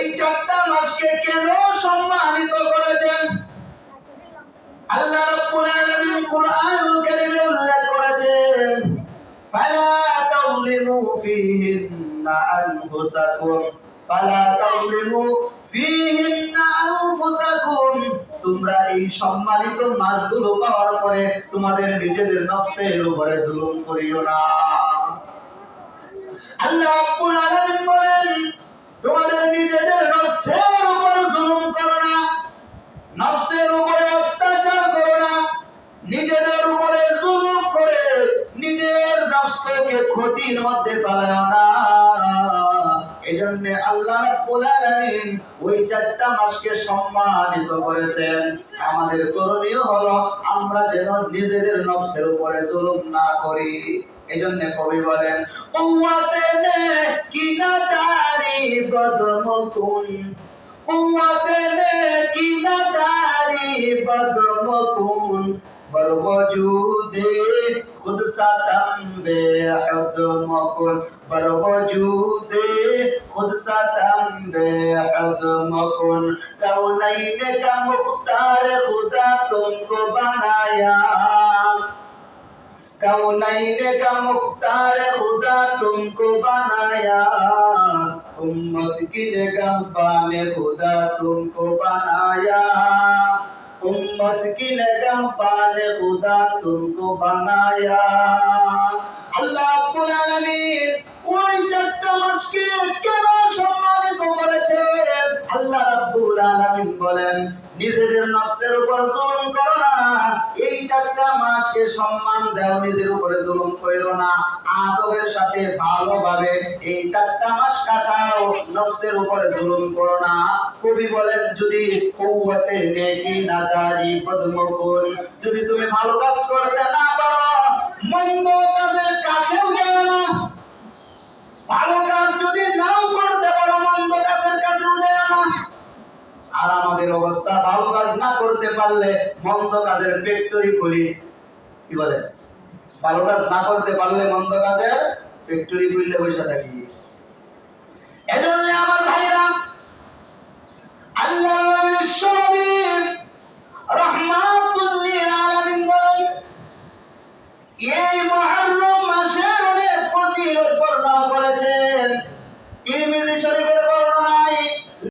এই 4টা মাসকে কেন সম্মানিত করেছেন? আল্লাহ রাব্বুল আলামিন কুরআনুল কারীমে উল্লেখ করেছেন, ফালা তাযলিমু ফীহিন্না আনফুসাকুম, ফালা তাযলিমু ফীহিন্না আনফুসাকুম। তোমরা এই সম্মানিত মাসগুলো পাওয়ার পরে তোমাদের নিজেদের নফসের উপরে জুলুম করিও না। আল্লাহ রাব্বুল আলামিন বলেন, তোমাদের নিজেদের নফসের উপরে জুলুম করো না, নফসের উপরে অত্যাচার করো না, নিজেদের উপরে জুলুম করে নিজের নফসকে ক্ষতির মধ্যে ফেলাও না। এজন্য আল্লাহ রাব্বুল আলামিন ওই 4টা মাসকে সম্মানিত করেছেন। আমাদের করণীয় হলো আমরা যেন নিজেদের নফসের উপরে জুলুম না করি। এজন্য কবি বলেন, কুওয়াতে নে কি না তারি বদমকুন, কুওয়াতে নে কি না তারি বদমকুন, बर वजूदे खुद सतम बेहद मकुन, बर वजूदे खुद सतम बेहद मकुन। कौनैन का मुख्तार खुदा तुमको बनाया, कौनैन का मुख्तार खुदा तुमको बनाया, उम्मत की निगहबान खुदा तुमको बनाया, उम्मत की निगहबान खुदा तुमको बनाया। আল্লাহ রাব্বুল আলামিন ওই 4টা মাসকে কেন সম্মানিত করেছেন? আল্লাহ রাব্বুল আলামিন বলেন, নিজেদের নফসের উপর জুলুম করো না, এই 4টা মাসকে সম্মান দাও, নিজের উপরে জুলুম করিও না, আদবের সাথে ভালোভাবে এই 4টা মাস কাটাও, নফসের উপরে জুলুম করো না। কবি বলেন, যদি কুওয়াতে নেকি না তারি বদমকুন, যদি তুমি ভালো কাজ করতে না পারো, মন্দ কাজের কাছেও যাও না। ভালো কাজ যদি নাও করতে পারো, মন্দ কাজের কাছেও যাও না। আর আমাদের অবস্থা, ভালো কাজ না করতে পারলে মন্দ কাজের ফ্যাক্টরি খুলি, কি বলে, ভালো কাজ না করতে পারলে মন্দ কাজের ফ্যাক্টরি খুললে বসে থাকি। এজন্য আমার ভাইরা, আল্লাহর নবী